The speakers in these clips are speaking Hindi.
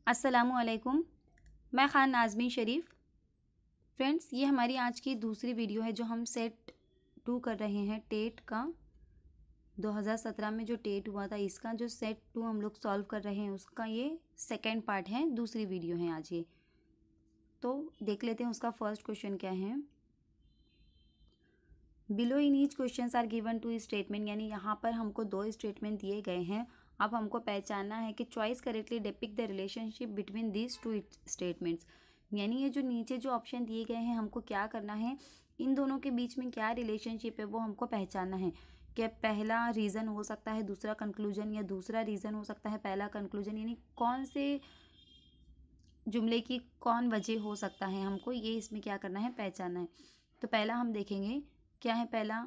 अस्सलामुअलैकुम। मैं ख़ान नाज़मीन शरीफ। फ्रेंड्स, ये हमारी आज की दूसरी वीडियो है जो हम सेट 2 कर रहे हैं। टेट का 2017 में जो टेट हुआ था, इसका जो सेट 2 हम लोग सॉल्व कर रहे हैं, उसका ये सेकेंड पार्ट है, दूसरी वीडियो है आज ये। तो देख लेते हैं उसका फर्स्ट क्वेश्चन क्या है। Below in each questions are given two statement, यानी यहाँ पर हमको 2 स्टेटमेंट दिए गए हैं। अब हमको पहचानना है कि choice correctly depict the relationship between these 2 statements. यानी ये जो नीचे जो ऑप्शन दिए गए हैं, हमको क्या करना है, इन दोनों के बीच में क्या रिलेशनशिप है वो हमको पहचानना है। कि पहला रीज़न हो सकता है दूसरा कंक्लूजन, या दूसरा रीज़न हो सकता है पहला कंक्लूजन, यानी कौन से जुमले की कौन वजह हो सकता है, हमको ये इसमें क्या करना है, पहचानना है। तो पहला हम देखेंगे क्या है। पहला,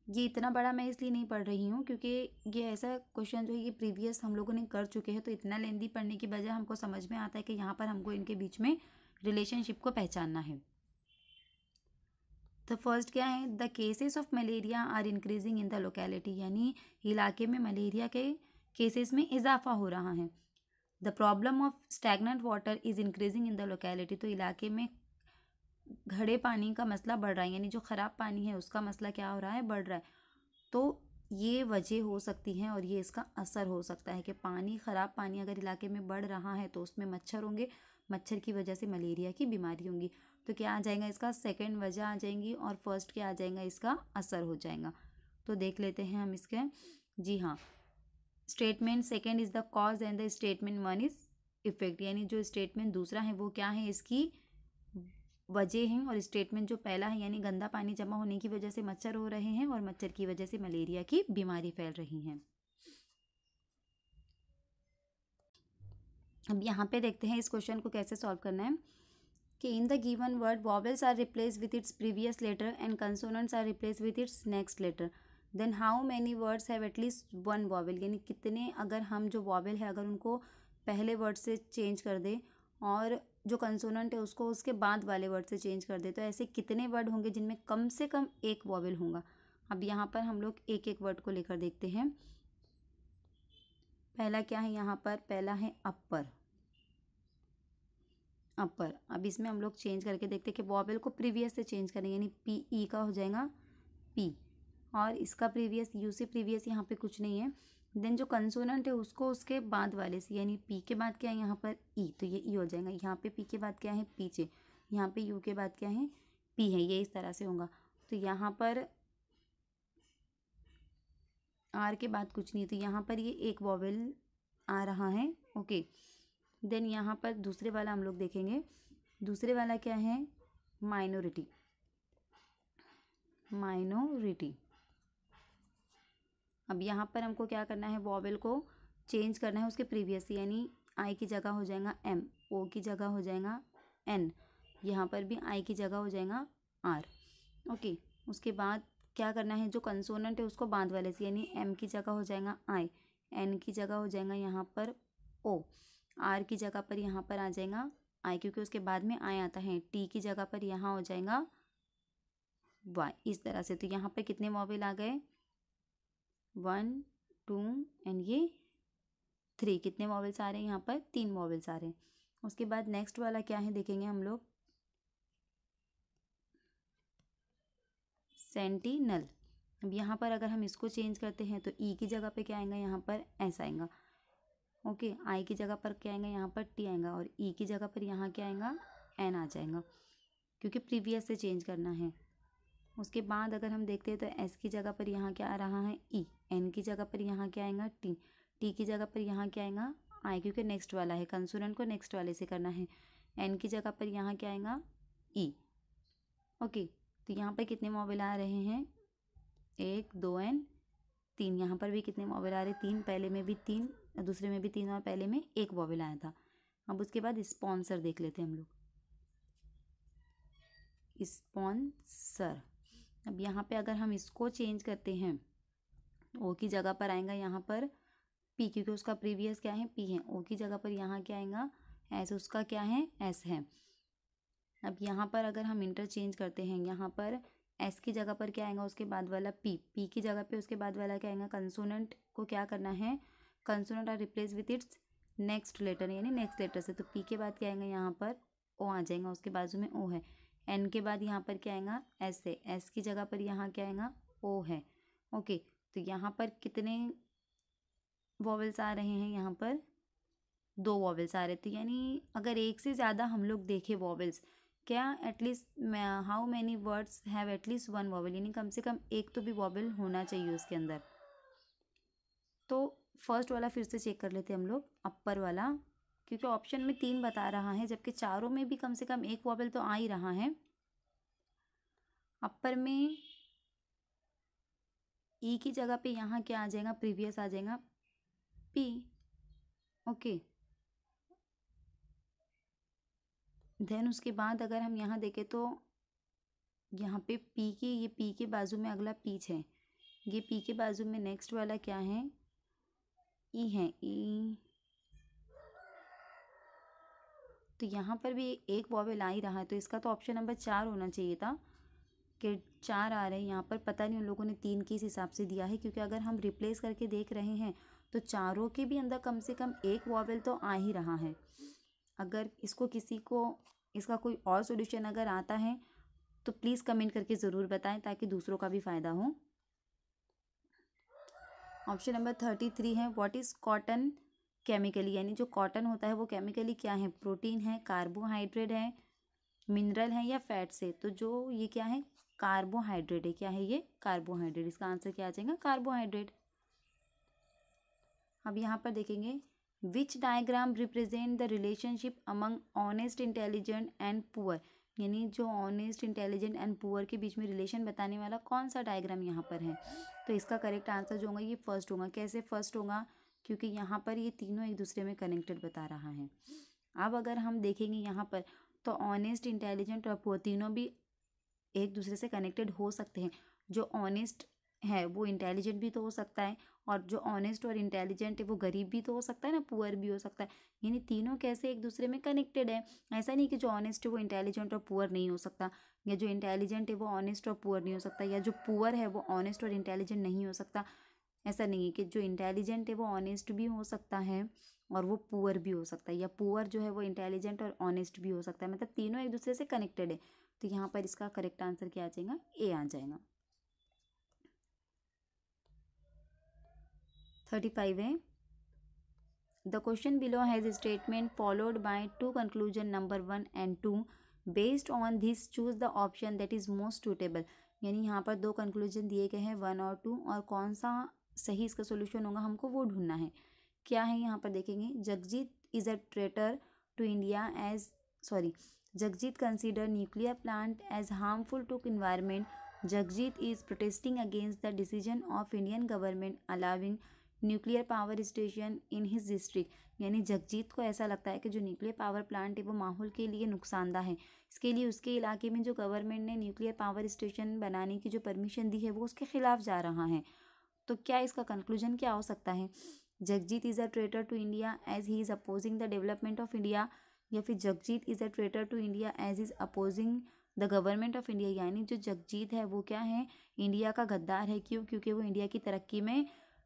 ये इतना बड़ा मैं इसलिए नहीं पढ़ रही हूँ क्योंकि ये ऐसा क्वेश्चन जो है ये प्रीवियस हम लोगों ने कर चुके हैं, तो इतना लेंदी पढ़ने की बजाय हमको समझ में आता है कि यहाँ पर हमको इनके बीच में रिलेशनशिप को पहचानना है। तो फर्स्ट क्या है, the cases of malaria are increasing in the locality, यानी इलाके में मलेरिया के केसेस में इजाफा हो रहा है। The problem of stagnant water is increasing in the locality, तो इलाके में घड़े पानी का मसला बढ़ रहा है, यानी जो ख़राब पानी है उसका मसला क्या हो रहा है, बढ़ रहा है। तो ये वजह हो सकती है और ये इसका असर हो सकता है कि पानी, ख़राब पानी अगर इलाके में बढ़ रहा है तो उसमें मच्छर होंगे, मच्छर की वजह से मलेरिया की बीमारी होंगी। तो क्या आ जाएगा इसका, सेकंड वजह आ जाएंगी, और फर्स्ट क्या आ जाएगा, इसका असर हो जाएगा। तो देख लेते हैं हम इसके। जी हाँ, statement second is the cause and the statement one is effect, यानी जो स्टेटमेंट दूसरा है वो क्या है, इसकी वजह हैं, और स्टेटमेंट जो पहला है यानी गंदा पानी जमा होने की वजह से मच्छर हो रहे हैं और मच्छर की वजह से मलेरिया की बीमारी फैल रही है। अब यहाँ पे देखते हैं इस क्वेश्चन को कैसे सॉल्व करना है। कि in the given word vowels are replace with its previous letter and consonants are replace with its next letter, then how many words have at least one vowel, यानी कितने, अगर हम जो वॉवेल है अगर उनको पहले वर्ड से चेंज कर दे और जो कंसोनेंट है उसको उसके बाद वाले वर्ड से चेंज कर दे, तो ऐसे कितने वर्ड होंगे जिनमें कम से कम एक वॉवेल होगा। अब यहाँ पर हम लोग एक एक वर्ड को लेकर देखते हैं। पहला क्या है यहाँ पर, पहला है अपर। अपर, अब इसमें हम लोग चेंज करके देखते हैं कि वॉवेल को प्रीवियस से चेंज करेंगे, यानी पी ई का हो जाएगा पी, और इसका प्रीवियस यू से प्रीवियस यहाँ पे कुछ नहीं है। देन जो कंसोनेंट है उसको उसके बाद वाले से, यानी पी के बाद क्या है यहाँ पर ई, तो ये ई हो जाएगा। यहाँ पे पी के बाद क्या है, पीछे, यहाँ पे यू के बाद क्या है, पी है, ये इस तरह से होगा। तो यहाँ पर आर के बाद कुछ नहीं, तो यहाँ पर ये एक वॉवेल आ रहा है। ओके, देन यहाँ पर दूसरे वाला हम लोग देखेंगे। दूसरे वाला क्या है, माइनॉरिटी। माइनॉरिटी, अब यहाँ पर हमको क्या करना है, वॉवेल को चेंज करना है उसके प्रीवियस, यानी आई की जगह हो जाएगा एम, ओ की जगह हो जाएगा एन, यहाँ पर भी आई की जगह हो जाएगा आर। ओके, उसके बाद क्या करना है, जो कंसोनेंट है उसको बाद वाले से, यानी एम की जगह हो जाएगा आई, एन की जगह हो जाएगा यहाँ पर ओ, आर की जगह पर यहाँ पर आ जाएगा आई, क्योंकि उसके बाद में आई आता है। टी की जगह पर यहाँ हो जाएगा वाई, इस तरह से। तो यहाँ पर कितने वॉवेल आ गए, 1 2 एंड ये 3, कितने वॉवेल्स आ रहे हैं यहाँ पर, 3 वॉवेल्स आ रहे हैं। उसके बाद नेक्स्ट वाला क्या है देखेंगे हम लोग, सेंटिनल। अब यहाँ पर अगर हम इसको चेंज करते हैं तो ई की जगह पे क्या आएगा, यहाँ पर एस आएगा। ओके, आई की जगह पर क्या आएगा, यहाँ पर टी आएगा, और ई की जगह पर यहाँ क्या आएगा, एन आ जाएगा, क्योंकि प्रीवियस से चेंज करना है। उसके बाद अगर हम देखते हैं तो एस की जगह पर यहाँ क्या आ रहा है, ई, एन की जगह पर यहाँ क्या आएगा, टी, टी की जगह पर यहाँ क्या आएगा, आई, क्योंकि नेक्स्ट वाला है, कंसोनेंट को नेक्स्ट वाले से करना है। एन की जगह पर यहाँ क्या आएगा, ई। ओके, तो यहाँ पर कितने वॉवेल आ रहे हैं, 1 2 एंड 3। यहाँ पर भी कितने वॉवेल आ रहे हैं, 3, पहले में भी 3, दूसरे में भी 3, और पहले में 1 वॉवेल आया था। अब उसके बाद स्पॉन्सर देख लेते हैं हम लोग, स्पॉन्सर। अब यहाँ पे अगर हम इसको चेंज करते हैं, ओ की जगह पर आएगा यहाँ पर पी, क्योंकि उसका प्रीवियस क्या है, पी है। ओ की जगह पर यहाँ क्या आएगा, एस, उसका क्या है, एस है। अब यहाँ पर अगर हम इंटरचेंज करते हैं, यहाँ पर एस की जगह पर क्या आएगा, उसके बाद वाला पी, पी की जगह पे उसके बाद वाला क्या आएगा, कंसोनेंट को क्या करना है, consonant are replace with its next letter यानी नेक्स्ट लेटर से। तो पी के बाद क्या आएगा यहाँ पर ओ आ जाएगा, उसके बाजू में ओ है। एन के बाद यहाँ पर क्या आएगा एस है, एस की जगह पर यहाँ क्या आएगा ओ है। ओके, तो यहाँ पर कितने वॉवेल्स आ रहे हैं, यहाँ पर 2 वॉवेल्स आ रहे थे। यानी अगर एक से ज़्यादा हम लोग देखें वॉवेल्स, क्या at least how many words have at least 1 vowel, यानी कम से कम एक तो भी वॉवेल होना चाहिए उसके अंदर। तो फर्स्ट वाला फिर से चेक कर लेते हैं हम लोग, अपर वाला, क्योंकि ऑप्शन में 3 बता रहा है जबकि चारों में भी कम से कम एक वॉवेल तो आ ही रहा है। अपर में ई की जगह पे यहाँ क्या आ जाएगा, प्रीवियस आ जाएगा पी। ओके, देन उसके बाद अगर हम यहाँ देखें तो यहाँ पे पी की, ये पी के बाजू में अगला पीच है, ये पी के बाजू में नेक्स्ट वाला क्या है ई है, ई। तो यहाँ पर भी एक वॉवेल आ ही रहा है, तो इसका तो ऑप्शन नंबर 4 होना चाहिए था कि 4 आ रहे हैं यहाँ पर। पता नहीं उन लोगों ने 3 किस हिसाब से दिया है, क्योंकि अगर हम रिप्लेस करके देख रहे हैं तो चारों के भी अंदर कम से कम एक वॉवेल तो आ ही रहा है। अगर इसको किसी को इसका कोई और सॉल्यूशन अगर आता है तो प्लीज़ कमेंट करके ज़रूर बताएं ताकि दूसरों का भी फ़ायदा हो। ऑप्शन नंबर 33 है, व्हाट इज़ कॉटन केमिकली, यानी जो कॉटन होता है वो केमिकली क्या है, प्रोटीन है, कार्बोहाइड्रेट है, मिनरल है या फैट से। तो जो ये क्या है कार्बोहाइड्रेट है, क्या है ये कार्बोहाइड्रेट, इसका आंसर क्या आ जाएगा कार्बोहाइड्रेट। अब यहाँ पर देखेंगे, which diagram represent the relationship among honest intelligent and poor, यानी जो ऑनेस्ट इंटेलिजेंट एंड पुअर के बीच में रिलेशन बताने वाला कौन सा डायग्राम यहाँ पर है। तो इसका करेक्ट आंसर जो होगा ये फर्स्ट होगा। कैसे फर्स्ट होगा, क्योंकि यहाँ पर ये तीनों एक दूसरे में कनेक्टेड बता रहा है। अब अगर हम देखेंगे यहाँ पर तो ऑनेस्ट इंटेलिजेंट और पुअर तीनों भी एक दूसरे से कनेक्टेड हो सकते हैं। जो ऑनेस्ट है वो इंटेलिजेंट भी तो हो सकता है, और जो ऑनेस्ट और इंटेलिजेंट है वो गरीब भी तो हो सकता है ना, पुअर भी हो सकता है। यानी तीनों कैसे एक दूसरे में कनेक्टेड है। ऐसा नहीं कि जो ऑनेस्ट है वो इंटेलिजेंट और पुअर नहीं हो सकता, या जो इंटेलिजेंट है वो ऑनेस्ट और पुअर नहीं हो सकता, या जो पुअर है वो ऑनेस्ट और इंटेलिजेंट नहीं हो सकता। ऐसा नहीं है कि जो इंटेलिजेंट है वो ऑनेस्ट भी हो सकता है और वो पुअर भी हो सकता है, या पुअर जो है वो इंटेलिजेंट और ऑनेस्ट भी हो सकता है। मतलब तीनों एक दूसरे से कनेक्टेड है। तो यहाँ पर इसका करेक्ट आंसर क्या आ जाएगा, ए आ जाएगा। 35 है, the question below has statement followed by 2 conclusion number 1 and 2, based on this choose the option that is most suitable. यानी यहाँ पर 2 कंक्लूजन दिए गए हैं 1 और 2, और कौन सा सही इसका सोल्यूशन होगा हमको वो ढूंढना है। क्या है यहाँ पर देखेंगे, Jagjit is a traitor to India as Jagjit consider nuclear plant as harmful to environment. Jagjit is protesting against the decision of Indian government allowing nuclear power station in his district. यानी जगजीत को ऐसा लगता है कि जो न्यूक्लियर पावर प्लांट है वो माहौल के लिए नुकसानदा है, इसके लिए उसके इलाके में जो गवर्नमेंट ने न्यूक्लियर पावर स्टेशन बनाने की जो परमिशन दी है वो उसके खिलाफ जा रहा है। तो क्या इसका कंक्लूजन क्या हो सकता है, Jagjit is a traitor to India as he is opposing the development of India, या फिर Jagjit is a traitor to India as is opposing the government of India. यानी जो जगजीत है वो क्या है, इंडिया का गद्दार है। क्यों, क्योंकि वो इंडिया की तरक्की में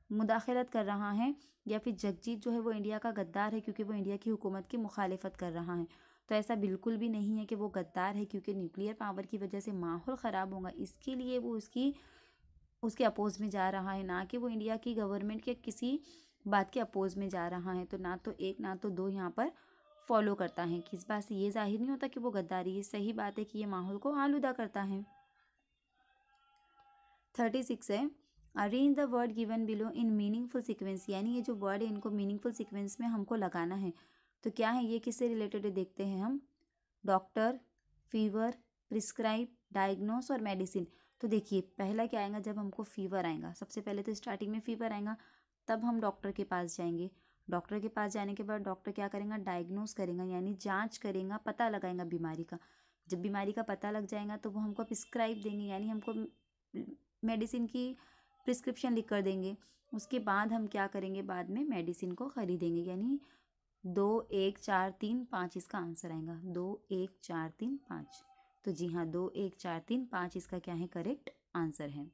मुदाखलत कर रहा है। या फिर जगजीत जो है वो इंडिया का गद्दार है क्योंकि वो इंडिया की हुकूमत की मुखालिफत कर रहा है। तो ऐसा बिल्कुल भी नहीं है कि वो गद्दार है क्योंकि न्यूक्लियर पावर की वजह से माहौल ख़राब होगा इसके लिए वो उसके अपोज में जा रहा है, ना कि वो इंडिया की गवर्नमेंट के किसी बात के अपोज में जा रहा है। तो ना तो एक ना तो दो यहाँ पर फॉलो करता है कि इस बात से ये जाहिर नहीं होता कि वो गद्दारी है। सही बात है कि ये माहौल को आलूदा करता है। 36 है, arrange the word given below in meaningful sequence. यानी ये जो वर्ड है इनको मीनिंगफुल सीक्वेंस में हमको लगाना है। तो क्या है ये, किससे रिलेटेड है देखते हैं हम, डॉक्टर, फीवर, प्रिस्क्राइब, डायग्नोस और मेडिसिन। तो देखिए पहला क्या आएगा, जब हमको फीवर आएगा, सबसे पहले तो स्टार्टिंग में फीवर आएगा, तब हम डॉक्टर के पास जाएंगे। डॉक्टर के पास जाने के बाद डॉक्टर क्या करेगा, डायग्नोस करेगा यानी जांच करेगा, पता लगाएगा बीमारी का। जब बीमारी का पता लग जाएगा तो वो हमको प्रिस्क्राइब देंगे, यानी हमको मेडिसिन की प्रिस्क्रिप्शन लिख कर देंगे। उसके बाद हम क्या करेंगे, बाद में मेडिसिन को ख़रीदेंगे। यानी 2 1 4 3 5 इसका आंसर आएगा, 2 1 4 3 5। तो जी हाँ, 2 1 4 3 5 इसका क्या है, करेक्ट आंसर है।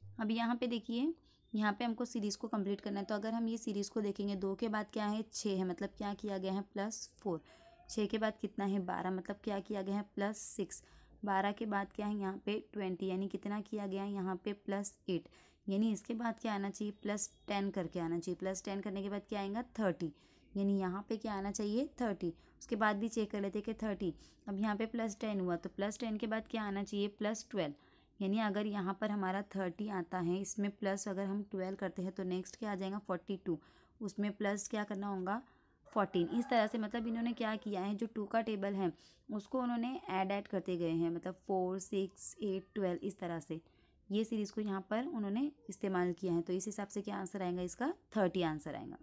अब यहाँ पे देखिए, यहाँ पे हमको सीरीज़ को कंप्लीट करना है। तो अगर हम ये सीरीज़ को देखेंगे, 2 के बाद क्या है 6 है, मतलब क्या किया गया है +4। 6 के बाद कितना है 12, मतलब क्या किया गया है +6। 12 के बाद क्या है यहाँ पे 20, यानी कितना किया गया है यहाँ पे +8, यानी इसके बाद क्या आना चाहिए +10 करके आना चाहिए। +10 करने के बाद क्या आएगा 30, यानी यहाँ पे क्या आना चाहिए 30। उसके बाद भी चेक कर लेते हैं कि 30, अब यहाँ पे +10 हुआ तो +10 के बाद क्या आना चाहिए +12, यानी अगर यहाँ पर हमारा 30 आता है, इसमें प्लस अगर हम 12 करते हैं तो नेक्स्ट क्या आ जाएगा 42, उसमें प्लस क्या करना होगा 14। इस तरह से मतलब इन्होंने क्या किया है, जो 2 का टेबल है उसको उन्होंने ऐड करते गए हैं, मतलब 4, 6, 8, 12 इस तरह से ये सीरीज़ को यहाँ पर उन्होंने इस्तेमाल किया है। तो इस हिसाब से क्या आंसर आएगा इसका 30 आंसर आएगा।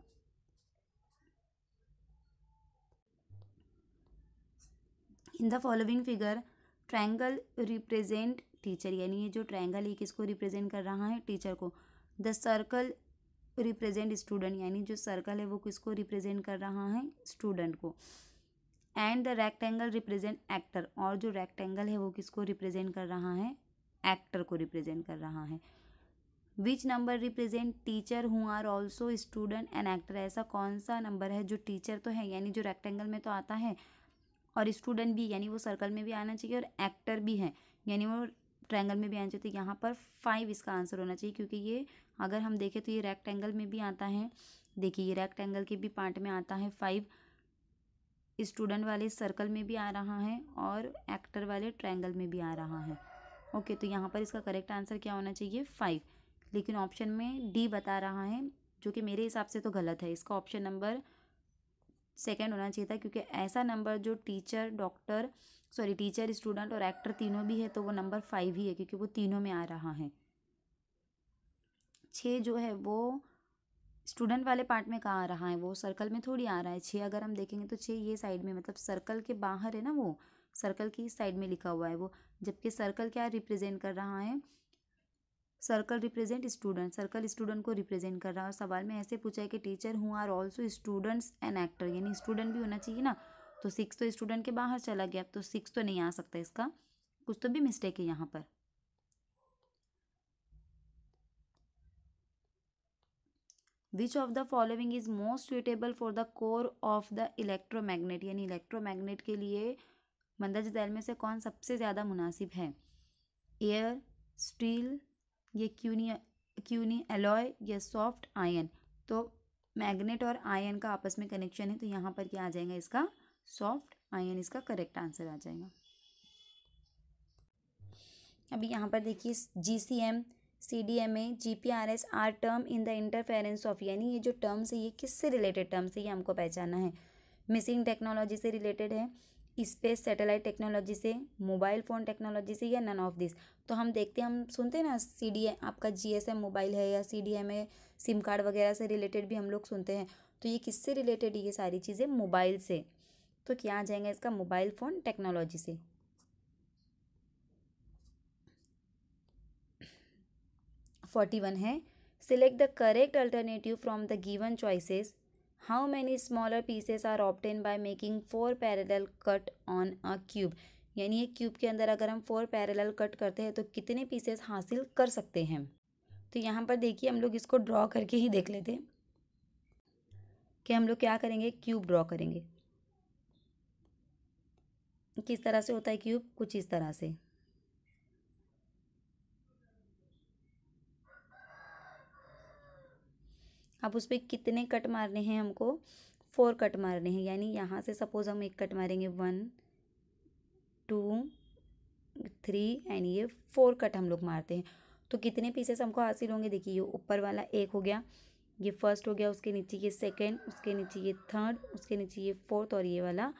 इन the following figure triangle represent teacher, यानी ये जो ट्रायंगल है किसको रिप्रेजेंट कर रहा है टीचर को। द सर्कल रिप्रेजेंट स्टूडेंट, यानी जो सर्कल है वो किसको रिप्रेजेंट कर रहा है स्टूडेंट को। And the rectangle represent actor, और जो रेक्टेंगल है वो किसको रिप्रेजेंट कर रहा है एक्टर को रिप्रेजेंट कर रहा है। Which number represent teacher who are also student and actor, ऐसा कौन सा नंबर है जो टीचर तो है यानी जो रेक्टेंगल में तो आता है और स्टूडेंट भी, यानी वो सर्कल में भी आना चाहिए और एक्टर भी है यानी वो ट्रायंगल में भी आना चाहिए। तो यहाँ पर 5 इसका आंसर होना चाहिए, क्योंकि ये अगर हम देखें तो ये रेक्टेंगल में भी आता है। देखिए ये रेक्टेंगल के भी पार्ट में आता है 5, स्टूडेंट वाले सर्कल में भी आ रहा है और एक्टर वाले ट्रायंगल में भी आ रहा है। ओके, तो यहाँ पर इसका करेक्ट आंसर क्या होना चाहिए 5, लेकिन ऑप्शन में डी बता रहा है जो कि मेरे हिसाब से तो गलत है। इसका ऑप्शन नंबर सेकंड होना चाहिए था, क्योंकि ऐसा नंबर जो टीचर स्टूडेंट और एक्टर तीनों भी है तो वो नंबर 5 ही है, क्योंकि वो तीनों में आ रहा है। 6 जो है वो स्टूडेंट वाले पार्ट में कहाँ आ रहा है, वो सर्कल में थोड़ी आ रहा है। 6 अगर हम देखेंगे तो 6 ये साइड में, मतलब सर्कल के बाहर है ना, वो सर्कल की इस साइड में लिखा हुआ है वो, जबकि सर्कल क्या रिप्रेजेंट कर रहा है, circle represent student, circle student को रिप्रेजेंट कर रहा है। और सवाल में ऐसे पूछा है कि teacher who are also students and actor, यानी स्टूडेंट भी होना चाहिए ना, तो 6 तो स्टूडेंट के बाहर चला गया, तो 6 तो नहीं आ सकता, इसका कुछ तो भी मिस्टेक है यहाँ पर। विच of the following is most suitable for the core of the electromagnet, यानी इलेक्ट्रोमैग्नेट के लिए मंदज दैल में से कौन सबसे ज़्यादा मुनासिब है। एयर, स्टील, ये क्यूनी एलॉय या सॉफ्ट आयन। तो मैग्नेट और आयन का आपस में कनेक्शन है, तो यहाँ पर क्या आ जाएगा इसका सॉफ्ट आयन, इसका करेक्ट आंसर आ जाएगा। अभी यहाँ पर देखिए GCM, CDMA, GPRS are term in the interference of, यानी ये जो टर्म्स है ये किससे रिलेटेड टर्म्स है ये हमको पहचानना है। मिसिंग टेक्नोलॉजी से रिलेटेड है, स्पेस सैटेलाइट टेक्नोलॉजी से, मोबाइल फ़ोन टेक्नोलॉजी से, या नन ऑफ दिस। तो हम देखते हैं, हम सुनते हैं ना आपका GSM मोबाइल है या CDMA सिम कार्ड वगैरह से रिलेटेड भी हम लोग सुनते हैं। तो ये किससे रिलेटेड है, ये सारी चीज़ें मोबाइल से। तो क्या आ जाएगा इसका मोबाइल फ़ोन टेक्नोलॉजी से। 41 है, select the correct alternative from the given choices. How many smaller pieces are obtain by making 4 parallel cut on a cube, यानी एक क्यूब के अंदर अगर हम 4 पैरेलल कट करते हैं तो कितने पीसेस हासिल कर सकते हैं। तो यहाँ पर देखिए हम लोग इसको ड्रॉ करके ही देख लेते हैं कि हम लोग क्या करेंगे, क्यूब ड्रॉ करेंगे। किस तरह से होता है क्यूब, कुछ इस तरह से। अब उस पर कितने कट मारने हैं हमको, 4 कट मारने हैं, यानी यहाँ से सपोज हम एक कट मारेंगे 1 2 3 एंड ये 4 कट हम लोग मारते हैं। तो कितने पीसेस हमको हासिल होंगे, देखिए ये ऊपर वाला एक हो गया, ये फर्स्ट हो गया, उसके नीचे ये सेकंड, उसके नीचे ये थर्ड, उसके नीचे ये फोर्थ और ये वाला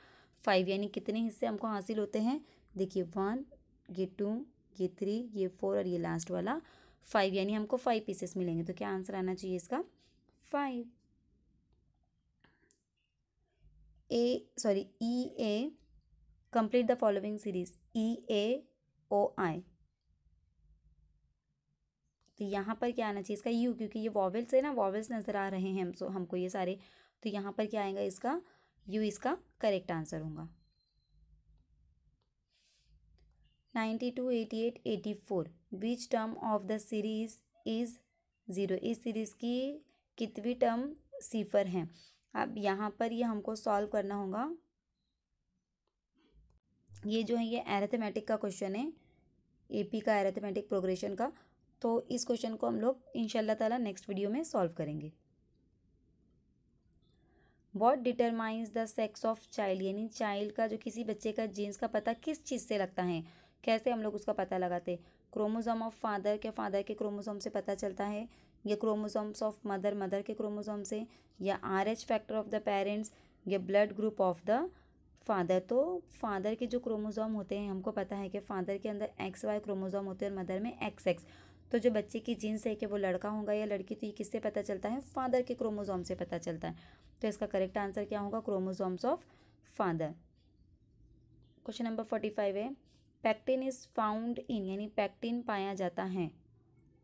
5, यानी कितने हिस्से हमको हासिल होते हैं, देखिए 1, ये 2, ये 3, ये 4 और ये लास्ट वाला 5, यानी हमको 5 पीसेस मिलेंगे। तो क्या आंसर आना चाहिए इसका 5। EA complete the following series, EAOI। तो यहाँ पर क्या आना चाहिए इसका U, क्योंकि ये वॉवेल्स है ना, वॉवेल्स नज़र आ रहे हैं हमको ये सारे। तो यहाँ पर क्या आएगा इसका U, इसका करेक्ट आंसर होगा। 92, 88, 84 which term of the series is 0। इस सीरीज़ की कितनी टर्म सिफर हैं। अब यहाँ पर ये हमको सॉल्व करना होगा। ये जो है ये अरिथमेटिक का क्वेश्चन है, एपी का अरिथमेटिक प्रोग्रेशन का। तो इस क्वेश्चन को हम लोग इंशाल्लाह ताला नेक्स्ट वीडियो में सॉल्व करेंगे। What determines the sex of child, यानी चाइल्ड का जो किसी बच्चे का जीन्स का पता किस चीज़ से लगता है, कैसे हम लोग उसका पता लगाते। क्रोमोसोम ऑफ फादर, क्या फादर के क्रोमोसोम से पता चलता है, या क्रोमोसोम्स ऑफ मदर, मदर के क्रोमोसोम से, या RH factor of the parents, या blood group of the father. तो फादर के जो क्रोमोसोम होते हैं हमको पता है कि फादर के अंदर XY क्रोमोसोम होते हैं और मदर में XX। तो जो बच्चे की जीन्स है कि वो लड़का होगा या लड़की, तो ये किससे पता चलता है, फादर के क्रोमोसोम से पता चलता है। तो इसका करेक्ट आंसर क्या होगा, chromosomes of father. Question number 45 है, पैक्टिन इज फाउंड इन, यानी पैक्टिन पाया जाता है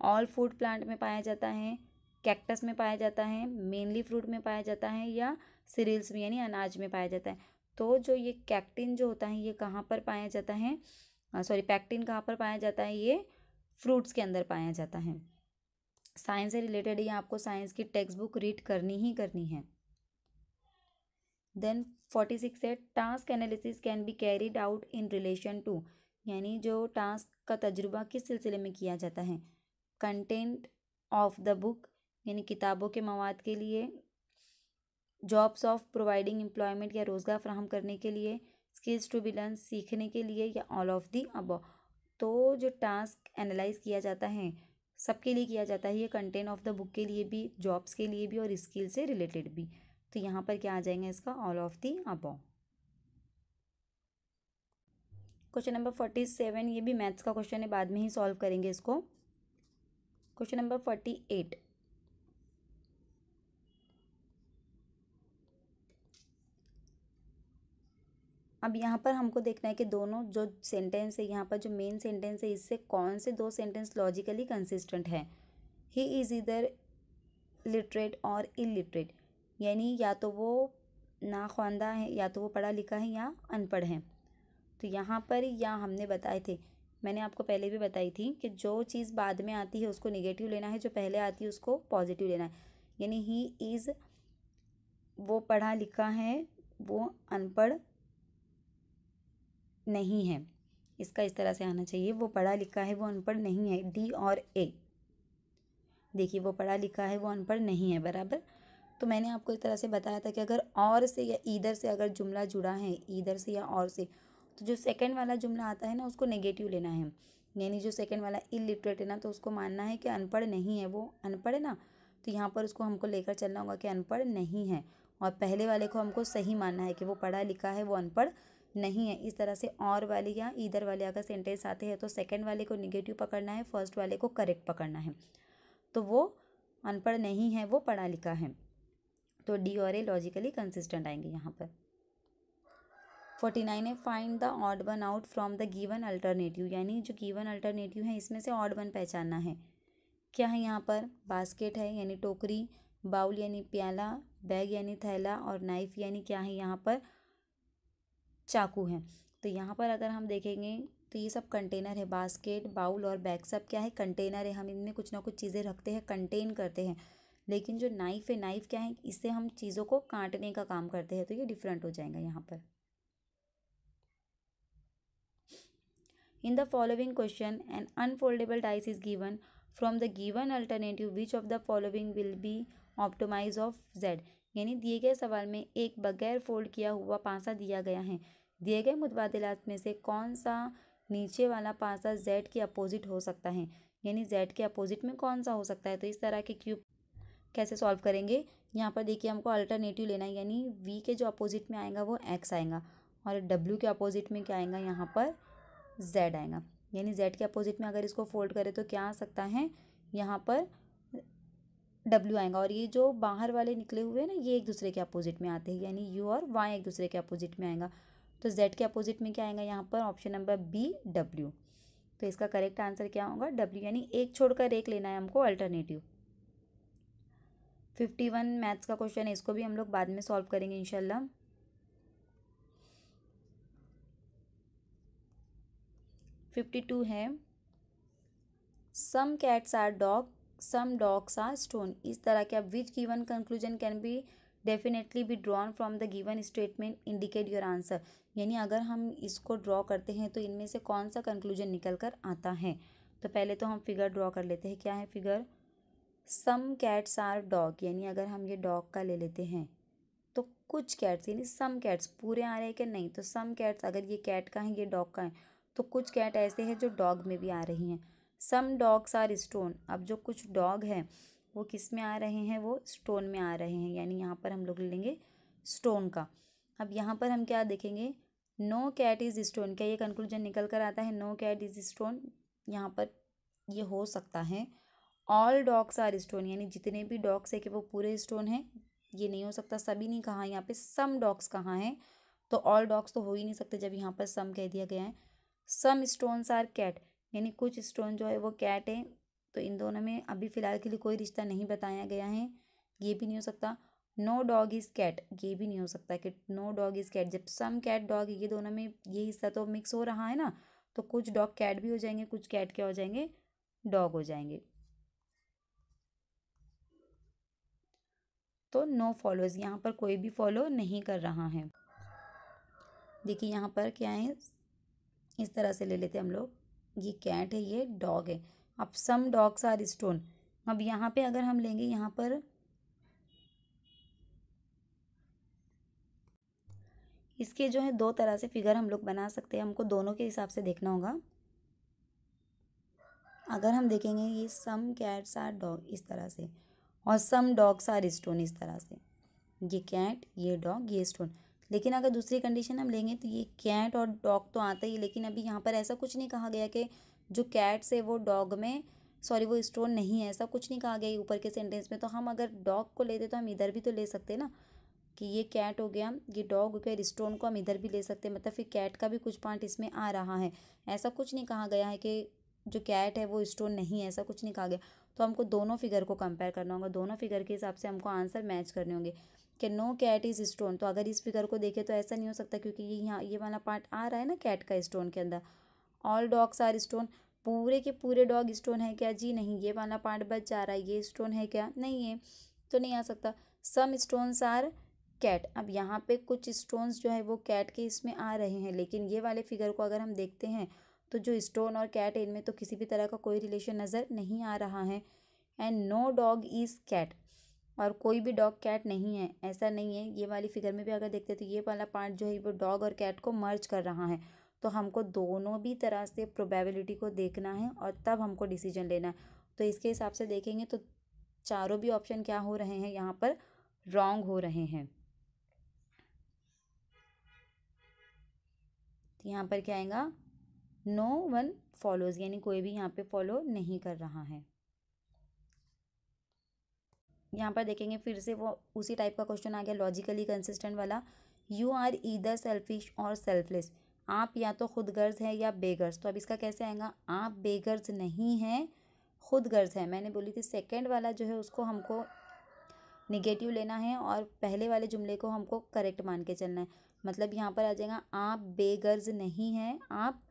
ऑल फूड प्लांट में पाया जाता है, कैक्टस में पाया जाता है, मेनली फ्रूट में पाया जाता है, या सीरियल्स में यानी अनाज में पाया जाता है। तो जो ये कैक्टिन जो होता है ये कहाँ पर पाया जाता है, सॉरी पैक्टिन कहाँ पर पाया जाता है, ये फ्रूट्स के अंदर पाया जाता है। साइंस से रिलेटेड ये आपको साइंस की टेक्स्ट बुक रीड करनी ही करनी है। देन 46 है, task analysis can be carried out in relation to, यानी जो टास्क का तजुर्बा किस सिलसिले में किया जाता है, कंटेंट ऑफ द बुक, यानी किताबों के मवाद के लिए, जॉब्स ऑफ प्रोवाइडिंग एम्प्लॉयमेंट या रोज़गार फ्राहम करने के लिए, स्किल्स टू बी लर्न सीखने के लिए, या ऑल ऑफ दी अबव। तो जो टास्क एनालाइज किया जाता है सबके लिए किया जाता है, ये कंटेंट ऑफ द बुक के लिए भी, जॉब्स के लिए भी, और स्किल से रिलेटेड भी। तो यहाँ पर क्या आ जाएगा इसका, all of the above. Question number 47, ये भी मैथ्स का क्वेश्चन है, बाद में ही सॉल्व करेंगे इसको। क्वेश्चन नंबर 48, अब यहाँ पर हमको देखना है कि दोनों जो सेंटेंस है, यहाँ पर जो मेन सेंटेंस है, इससे कौन से दो सेंटेंस लॉजिकली कंसिस्टेंट है। ही इज़ इधर लिटरेट और इलिटरेट, यानी या तो वो नाख्वानदा है, या तो वो पढ़ा लिखा है, या अनपढ़ है। तो यहाँ पर या हमने बताए थे, मैंने आपको पहले भी बताई थी कि जो चीज़ बाद में आती है उसको नेगेटिव लेना है, जो पहले आती है उसको पॉजिटिव लेना है। यानी ही इज़ वो पढ़ा लिखा है, वो अनपढ़ नहीं है, इसका इस तरह से आना चाहिए, वो पढ़ा लिखा है, वो अनपढ़ नहीं है। डी और ए, देखिए वो पढ़ा लिखा है, वो अनपढ़ नहीं है, बराबर। तो मैंने आपको इस तरह से बताया था कि अगर और से या ईदर से अगर जुमला जुड़ा है, ईदर से या और से, तो जो सेकंड वाला जुमला आता है ना उसको नेगेटिव लेना है। यानी जो सेकंड वाला इलिटरेट है ना, तो उसको मानना है कि अनपढ़ नहीं है, वो अनपढ़ है ना, तो यहाँ पर उसको हमको लेकर चलना होगा कि अनपढ़ नहीं है। और पहले वाले को हमको सही मानना है कि वो पढ़ा लिखा है, वो अनपढ़ नहीं है। इस तरह से और वाले या ईदर वाले अगर सेंटेंस आते हैं तो सेकंड वाले को नेगेटिव पकड़ना है, फर्स्ट वाले को करेक्ट पकड़ना है। तो वो अनपढ़ नहीं है, वो पढ़ा लिखा है। तो डी और ए लॉजिकली कंसिस्टेंट आएंगे यहाँ पर। 49 है, find the odd one out from the given alternative, यानी जो गिवन अल्टरनेटिव है इसमें से ऑड वन पहचानना है। क्या है यहाँ पर, बास्केट है यानी टोकरी, बाउल यानी प्याला, बैग यानी थैला, और नाइफ यानी क्या है यहाँ पर, चाकू है। तो यहाँ पर अगर हम देखेंगे तो ये सब कंटेनर है, बास्केट, बाउल और बैग सब क्या है, कंटेनर है। हम इनमें कुछ ना कुछ चीज़ें रखते हैं, कंटेन करते हैं। लेकिन जो नाइफ है, नाइफ क्या है, इससे हम चीज़ों को काटने का काम करते हैं, तो ये डिफरेंट हो जाएगा यहाँ पर। In the following question an unfoldable dice is given from the given alternative which of the following will be optimise of Z, यानी दिए गए सवाल में एक बगैर फोल्ड किया हुआ पासा दिया गया है। दिए गए मुतबादिलात में से कौन सा नीचे वाला पासा जेड के अपोजिट हो सकता है, यानी जेड के अपोजिट में कौन सा हो सकता है। तो इस तरह के क्यूब कैसे सॉल्व करेंगे, यहाँ पर देखिए हमको अल्टरनेटिव लेना है, यानी वी के जो अपोजिट में आएगा वो एक्स आएगा, और डब्ल्यू के अपोजिट में क्या आएगा यहाँ पर, जेड आएगा। यानी जेड के अपोजिट में अगर इसको फोल्ड करें तो क्या आ सकता है, यहाँ पर डब्ल्यू आएगा। और ये जो बाहर वाले निकले हुए हैं ना, ये एक दूसरे के अपोजिट में आते हैं, यानी यू और वाई एक दूसरे के अपोजिट में आएगा। तो जेड के अपोजिट में क्या आएगा यहाँ पर, ऑप्शन नंबर बी, डब्ल्यू। तो इसका करेक्ट आंसर क्या होगा, डब्ल्यू, यानी एक छोड़कर एक लेना है हमको अल्टरनेटिव। 51 मैथ्स का क्वेश्चन है, इसको भी हम लोग बाद में सॉल्व करेंगे इंशाल्लाह। 52 है, some cats are dog some dogs are stone. इस तरह के अब which given conclusion can be definitely be drawn from the given statement indicate your answer. यानी अगर हम इसको ड्रॉ करते हैं तो इनमें से कौन सा कंक्लूजन निकल कर आता है। तो पहले तो हम फिगर ड्रॉ कर लेते हैं। क्या है figure? Some cats are dog, यानी अगर हम ये डॉग का ले लेते हैं तो कुछ कैट्स, यानी सम कैट्स पूरे आ रहे हैं कि नहीं, तो सम कैट्स अगर ये कैट का है ये डॉग का है तो कुछ कैट ऐसे हैं जो डॉग में भी आ रही हैं। सम डॉग्स आर स्टोन, अब जो कुछ डॉग हैं वो किस में आ रहे हैं, वो स्टोन में आ रहे हैं, यानी यहाँ पर हम लोग ले लेंगे स्टोन का। अब यहाँ पर हम क्या देखेंगे, नो कैट इज़ स्टोन, क्या ये कंक्लूजन निकल कर आता है नो कैट इज़ स्टोन? यहाँ पर ये हो सकता है। ऑल डॉग्स आर स्टोन, यानी जितने भी डॉग्स है कि वो पूरे स्टोन हैं, ये नहीं हो सकता। सभी नहीं कहा, यहाँ पे सम डॉग्स कहाँ हैं, तो ऑल डॉग्स तो हो ही नहीं सकते जब यहाँ पर सम कह दिया गया है। सम स्टोन्स आर कैट, यानी कुछ स्टोन जो है वो कैट है, तो इन दोनों में अभी फ़िलहाल के लिए कोई रिश्ता नहीं बताया गया है, ये भी नहीं हो सकता। नो डॉग इज़ कैट, ये भी नहीं हो सकता कि नो डॉग इज़ कैट, जब सम कैट डॉग ये दोनों में ये हिस्सा तो मिक्स हो रहा है ना, तो कुछ डॉग कैट भी हो जाएंगे, कुछ कैट क्या हो जाएंगे, डॉग हो जाएंगे। तो नो फॉलोज, यहाँ पर कोई भी फॉलो नहीं कर रहा है। देखिए यहाँ पर क्या है, इस तरह से ले लेते हैं हम लोग, ये कैट है ये डॉग है। अब सम डॉग्स आर स्टोन, अब यहाँ पे अगर हम लेंगे, यहाँ पर इसके जो है दो तरह से फिगर हम लोग बना सकते हैं, हमको दोनों के हिसाब से देखना होगा। अगर हम देखेंगे ये सम कैट्स आर डॉग इस तरह से, और सम डॉग्स आर स्टोन इस तरह से, ये कैट ये डॉग ये स्टोन। लेकिन अगर दूसरी कंडीशन हम लेंगे तो ये कैट और डॉग तो आता ही, लेकिन अभी यहाँ पर ऐसा कुछ नहीं कहा गया कि जो कैट्स है वो डॉग में, सॉरी वो स्टोन नहीं है, ऐसा कुछ नहीं कहा गया ऊपर के सेंटेंस में। तो हम अगर डॉग को लेते तो हम इधर भी तो ले सकते ना, कि ये कैट हो गया ये डॉग हो गया, स्टोन को हम इधर भी ले सकते हैं, मतलब फिर कैट का भी कुछ पार्ट इसमें आ रहा है। ऐसा कुछ नहीं कहा गया है कि जो कैट है वो स्टोन नहीं है, ऐसा कुछ नहीं कहा गया। तो हमको दोनों फिगर को कंपेयर करना होगा, दोनों फिगर के हिसाब से हमको आंसर मैच करने होंगे कि नो कैट इज़ स्टोन। तो अगर इस फिगर को देखें तो ऐसा नहीं हो सकता, क्योंकि ये यहाँ ये वाला पार्ट आ रहा है ना कैट का स्टोन के अंदर। ऑल डॉग्स आर स्टोन, पूरे के पूरे डॉग स्टोन है क्या? जी नहीं, ये वाला पार्ट बच जा रहा है, ये स्टोन है क्या? नहीं है, तो नहीं आ सकता। सम स्टोन्स आर कैट, अब यहाँ पे कुछ स्टोन्स जो है वो कैट के इसमें आ रहे हैं, लेकिन ये वाले फिगर को अगर हम देखते हैं तो जो स्टोन और कैट है इनमें तो किसी भी तरह का कोई रिलेशन नज़र नहीं आ रहा है। And no dog is cat, और कोई भी डॉग कैट नहीं है, ऐसा नहीं है। ये वाली फिगर में भी अगर देखते हैं तो ये वाला पार्ट जो है वो डॉग और कैट को मर्ज कर रहा है। तो हमको दोनों भी तरह से प्रोबेबिलिटी को देखना है और तब हमको डिसीजन लेना है। तो इसके हिसाब से देखेंगे तो चारों भी ऑप्शन क्या हो रहे हैं, यहाँ पर रॉन्ग हो रहे हैं। तो यहाँ पर क्या आएगा, नो वन फॉलोज, यानी कोई भी यहाँ पे फॉलो नहीं कर रहा है। यहाँ पर देखेंगे फिर से वो उसी टाइप का क्वेश्चन आ गया, लॉजिकली कंसिस्टेंट वाला। यू आर ईदर सेल्फिश और सेल्फलेस, आप या तो खुदगर्ज हैं या बेगर्ज। तो अब इसका कैसे आएगा, आप बेगर्ज नहीं हैं खुदगर्ज हैं। मैंने बोली थी सेकंड वाला जो है उसको हमको निगेटिव लेना है और पहले वाले जुमले को हमको करेक्ट मान के चलना है। मतलब यहाँ पर आ जाएगा आप बेगर्ज नहीं हैं आप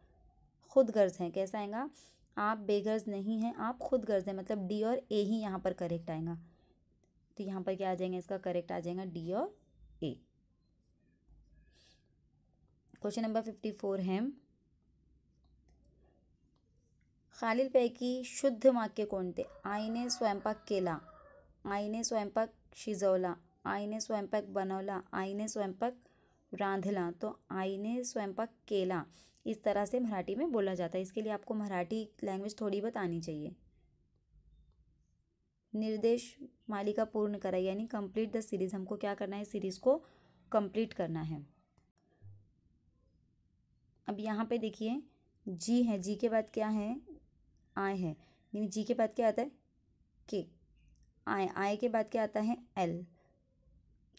खुदगर्ज हैं। कैसा आएगा, आप बेगर्ज नहीं हैं आप खुदगर्ज हैं, मतलब डी और ए ही यहाँ पर करेक्ट आएगा। तो यहाँ पर क्या आ जाएगा, इसका करेक्ट आ जाएगा डी और ए। क्वेश्चन नंबर 54 है, खालीलपैकी शुद्ध वाक्य कोणते? आईने स्वयंपाक केला, आईने स्वयंपाक शिजवला, आईने स्वयंपाक बनवला, आईने स्वयंपाक रांधला। तो आईने स्वयंपाक केला इस तरह से मराठी में बोला जाता है। इसके लिए आपको मराठी लैंग्वेज थोड़ी बहुत आनी चाहिए। निर्देश मालिका पूर्ण करा, यानी कंप्लीट द सीरीज़, हमको क्या करना है, सीरीज़ को कंप्लीट करना है। अब यहाँ पे देखिए जी है, जी के बाद क्या है, आय है, यानी जी के बाद क्या आता है के, आय, आय के बाद क्या आता है एल,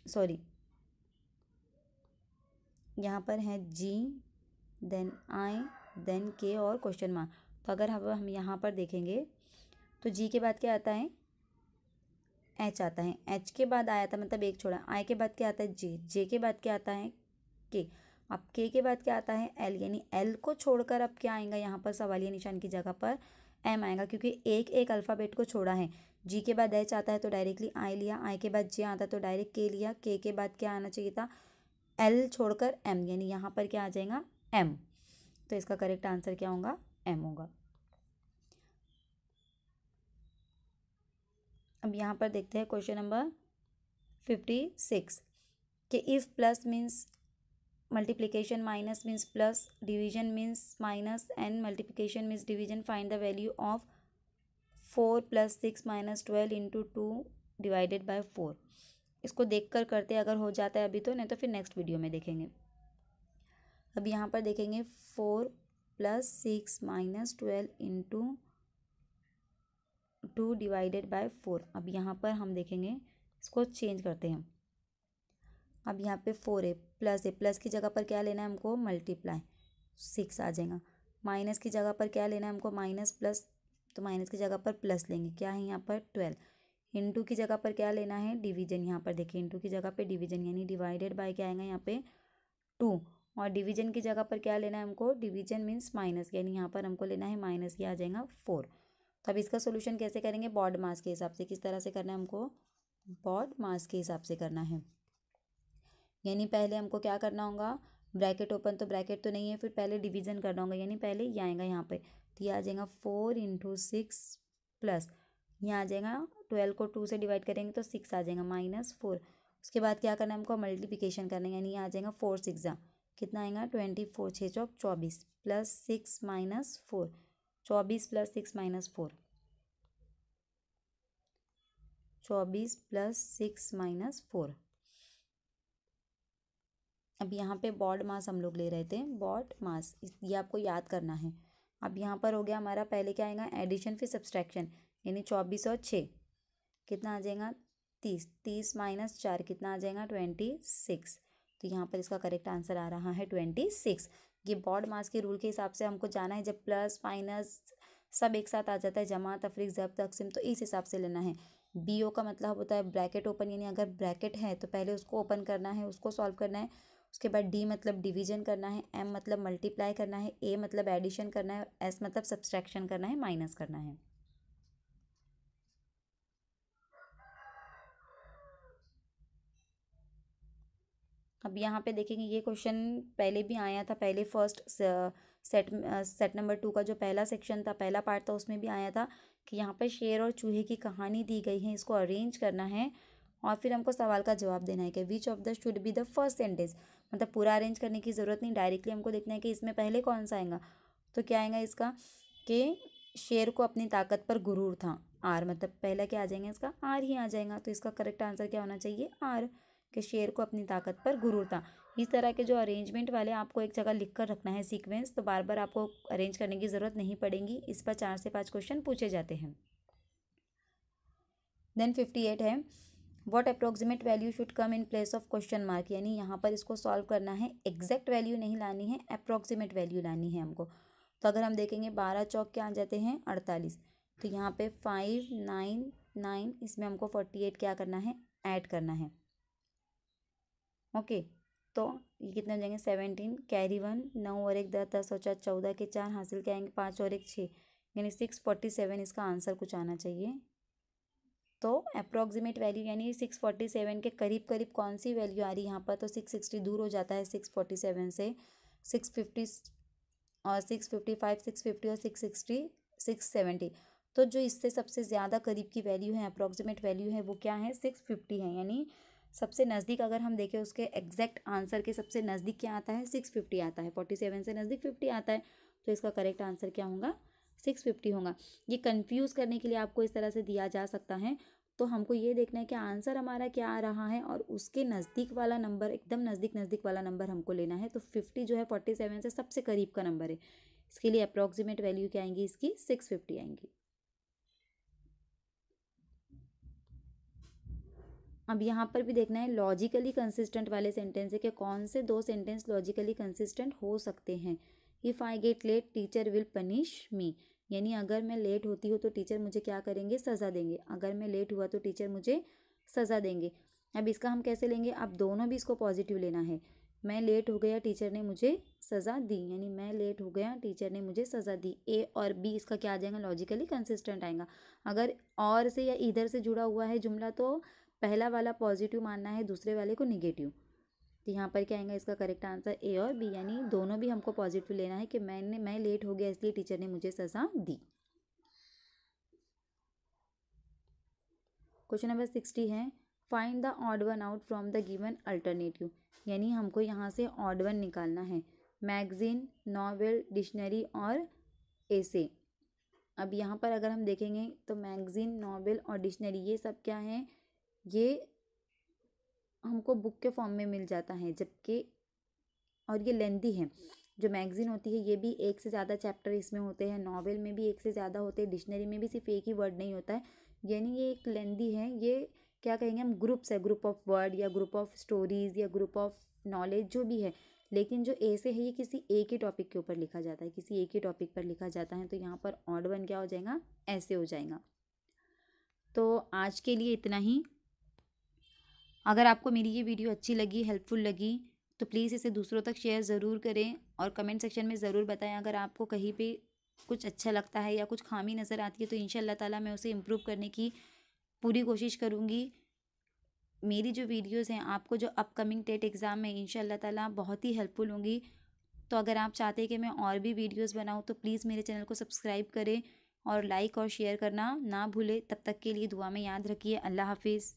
सॉरी यहाँ पर है जी देन आई देन के और क्वेश्चन मार्क। तो अगर हम यहाँ पर देखेंगे तो जी के बाद क्या आता है एच आता है, एच के बाद आया था मतलब एक छोड़ा, आई के बाद क्या आता है जे, जे के बाद क्या आता है के, अब के बाद क्या आता है एल, यानी एल को छोड़कर अब क्या आएगा यहाँ पर सवालिया निशान की जगह पर एम आएगा, क्योंकि एक एक अल्फ़ाबेट को छोड़ा है। जी के बाद एच आता है तो डायरेक्टली आई लिया, आई के बाद जे आता है तो डायरेक्ट के लिया, के बाद क्या आना चाहिए था, एल छोड़कर एम, यानी यहाँ पर क्या आ जाएगा, एम। तो इसका करेक्ट आंसर क्या होगा, एम होगा। अब यहाँ पर देखते हैं क्वेश्चन नंबर 56 कि if plus means multiplication, minus means plus, division means minus and multiplication means division, find the value of 4 + 6 - 12 × 2 divided by 4। इसको देख कर करते हैं, अगर हो जाता है अभी तो, नहीं तो फिर नेक्स्ट वीडियो में देखेंगे। अब यहाँ पर देखेंगे 4 + 6 - 12 × 2 डिवाइडेड बाय 4। अब यहाँ पर हम देखेंगे, इसको चेंज करते हैं। अब यहाँ पे 4 है, प्लस की जगह पर क्या लेना है हमको, मल्टीप्लाई, 6 आ जाएगा। माइनस की जगह पर क्या लेना है हमको, माइनस प्लस, तो माइनस की जगह पर प्लस लेंगे, क्या है यहाँ पर 12। इंटू की जगह पर क्या लेना है, डिवीजन, यहाँ पर देखिए इंटू की जगह पे डिवीजन, यानी डिवाइडेड बाय क्या आएगा यहाँ पे 2, और डिवीजन की जगह पर क्या लेना है हमको, डिवीजन मीन्स माइनस, यानी यहाँ पर हमको लेना है माइनस, क्या आ जाएगा 4। तो अब इसका सोल्यूशन कैसे करेंगे, बॉड मास के हिसाब से। किस तरह से करना है हमको, बॉड मास के हिसाब से करना है। यानी पहले हमको क्या करना होगा, ब्रैकेट ओपन, तो ब्रैकेट तो नहीं है, फिर पहले डिवीजन करना होगा, यानी पहले ये आएगा यहाँ पे, तो ये आ जाएगा 4 × 6 प्लस, यहाँ आ जाएगा 12 को 2 से डिवाइड करेंगे तो 6 आ जाएगा -4। उसके बाद क्या करना है हमको, मल्टीप्लिकेशन करना है, यानी यहाँ आ जाएगा 4 × 6 कितना आएगा 24, 6 चौक 24, प्लस 6 - 4, 24 + 6 - 4, 24 + 6 - 4। अब यहाँ पे बॉड मास हम लोग ले रहे थे, बॉड मास, ये आपको याद करना है। अब यहाँ पर हो गया हमारा, पहले क्या आएगा, एडिशन फिर सब्सट्रैक्शन, यानी 24 और 6 कितना आ जाएगा 30, 30 - 4 कितना आ जाएगा 26। तो यहाँ पर इसका करेक्ट आंसर आ रहा है 26। ये बॉड मास के रूल के हिसाब से हमको जाना है, जब प्लस माइनस सब एक साथ आ जाता है, जमा तफरीक ज़ब्त तक़सीम, तो इस हिसाब से लेना है। BO का मतलब होता है ब्रैकेट ओपन, यानी अगर ब्रैकेट है तो पहले उसको ओपन करना है, उसको सॉल्व करना है। उसके बाद D मतलब डिवीजन करना है, M मतलब मल्टीप्लाई करना है, A मतलब एडिशन करना है, S मतलब सब्सट्रैक्शन करना है, माइनस करना है। अब यहाँ पे देखेंगे, ये क्वेश्चन पहले भी आया था, पहले फर्स्ट सेट नंबर 2 का जो पहला सेक्शन था, पहला पार्ट था, उसमें भी आया था कि यहाँ पर शेर और चूहे की कहानी दी गई है, इसको अरेंज करना है और फिर हमको सवाल का जवाब देना है कि विच of the should be the first sentence. मतलब पूरा अरेंज करने की ज़रूरत नहीं, डायरेक्टली हमको देखना है कि इसमें पहले कौन सा आएगा। तो क्या आएगा इसका, कि शेर को अपनी ताकत पर गुरूर था, आर, मतलब पहला क्या आ जाएगा इसका, आर ही आ जाएगा। तो इसका करेक्ट आंसर क्या होना चाहिए, आर, कि शेर को अपनी ताकत पर गुरूर था। इस तरह के जो अरेंजमेंट वाले आपको एक जगह लिख कर रखना है सीक्वेंस, तो बार बार आपको अरेंज करने की ज़रूरत नहीं पड़ेगी। इस पर 4 से 5 क्वेश्चन पूछे जाते हैं। देन 58 है, what approximate value should come in place of question mark, यानी यहाँ पर इसको सॉल्व करना है, एग्जैक्ट वैल्यू नहीं लानी है, अप्रोक्सीमेट वैल्यू लानी है हमको। तो अगर हम देखेंगे 12 चौक क्या आ जाते हैं 48, तो यहाँ पे 5 9 9, इसमें हमको 48 क्या करना है, ऐड करना है। ओके, तो ये कितने हो जाएंगे 17, कैरी 1, 9 और 1 10, 10 और 4 14 के 4 हासिल क्या आएंगे 5 और 1 6, यानी 647 इसका आंसर कुछ आना चाहिए। तो अप्रोक्सीमेट वैल्यू यानी 647 के करीब करीब कौन सी वैल्यू आ रही है यहाँ पर, तो 660 दूर हो जाता है 647 से, 650 और 655, 650 और 660, 670। तो जो इससे सबसे ज़्यादा करीब की वैल्यू है, अप्रोक्सीमेट वैल्यू है, वो क्या है 650 है। यानी सबसे नज़दीक अगर हम देखें उसके एग्जैक्ट आंसर के सबसे नज़दीक क्या आता है 650 आता है, 47 से नज़दीक 50 आता है। तो इसका करेक्ट आंसर क्या होगा 650 होगा। ये कंफ्यूज करने के लिए आपको इस तरह से दिया जा सकता है। तो हमको ये देखना है कि आंसर हमारा क्या आ रहा है और उसके नज़दीक वाला नंबर, एकदम नज़दीक नज़दीक वाला नंबर हमको लेना है। तो 50 जो है 47 से सबसे करीब का नंबर है, इसके लिए अप्रोक्सीमेट वैल्यू क्या आएंगी इसकी 650 आएंगी। अब यहाँ पर भी देखना है लॉजिकली कंसिस्टेंट वाले सेंटेंस है कि कौन से 2 सेंटेंस लॉजिकली कंसिस्टेंट हो सकते हैं। If I get late teacher will punish me, यानी अगर मैं लेट होती हूँ तो टीचर मुझे क्या करेंगे, सज़ा देंगे। अगर मैं लेट हुआ तो टीचर मुझे सज़ा देंगे। अब इसका हम कैसे लेंगे, अब दोनों भी इसको पॉजिटिव लेना है। मैं लेट हो गया, टीचर ने मुझे सज़ा दी, यानी मैं लेट हो गया, टीचर ने मुझे सज़ा दी। ए और बी इसका क्या आ जाएगा, लॉजिकली कंसिस्टेंट आएगा। अगर और से या इधर से जुड़ा हुआ है जुमला तो पहला वाला पॉजिटिव मानना है, दूसरे वाले को निगेटिव। तो यहाँ पर क्या आएगा, इसका करेक्ट आंसर ए और बी, यानी दोनों भी हमको पॉजिटिव लेना है कि मैं लेट हो गया इसलिए टीचर ने मुझे सज़ा दी। क्वेश्चन नंबर 60 है, find the odd one out from the given alternative, यानी हमको यहाँ से ऑड वन निकालना है। मैगजीन, नॉवेल, डिक्शनरी और एसे। अब यहाँ पर अगर हम देखेंगे तो मैगजीन, नॉवेल और डिक्शनरी ये सब क्या हैं, ये हमको बुक के फॉर्म में मिल जाता है, जबकि और ये लेंदी है। जो मैगजीन होती है ये भी एक से ज़्यादा चैप्टर इसमें होते हैं, नॉवेल में भी एक से ज़्यादा होते हैं, डिक्शनरी में भी सिर्फ एक ही वर्ड नहीं होता है, यानी ये एक लेंदी है। ये क्या कहेंगे हम, ग्रुप्स है, ग्रुप ऑफ वर्ड या ग्रुप ऑफ स्टोरीज या ग्रुप ऑफ नॉलेज जो भी है। लेकिन जो ऐसे है ये किसी एक ही टॉपिक के ऊपर लिखा जाता है, किसी एक ही टॉपिक पर लिखा जाता है, तो यहाँ पर ऑड वन क्या हो जाएगा, ऐसे हो जाएगा। तो आज के लिए इतना ही। अगर आपको मेरी ये वीडियो अच्छी लगी, हेल्पफुल लगी, तो प्लीज़ इसे दूसरों तक शेयर ज़रूर करें और कमेंट सेक्शन में ज़रूर बताएं। अगर आपको कहीं पे कुछ अच्छा लगता है या कुछ खामी नज़र आती है तो इंशाल्लाह ताला मैं उसे इम्प्रूव करने की पूरी कोशिश करूँगी। मेरी जो वीडियोज़ हैं आपको जो अपकमिंग टेट एग्ज़ाम में इंशाल्लाह ताला बहुत ही हेल्पफुल होंगी। तो अगर आप चाहते हैं कि मैं और भी वीडियोज़ बनाऊँ तो प्लीज़ मेरे चैनल को सब्सक्राइब करें और लाइक और शेयर करना ना भूलें। तब तक के लिए दुआ में याद रखिए। अल्लाह हाफिज़।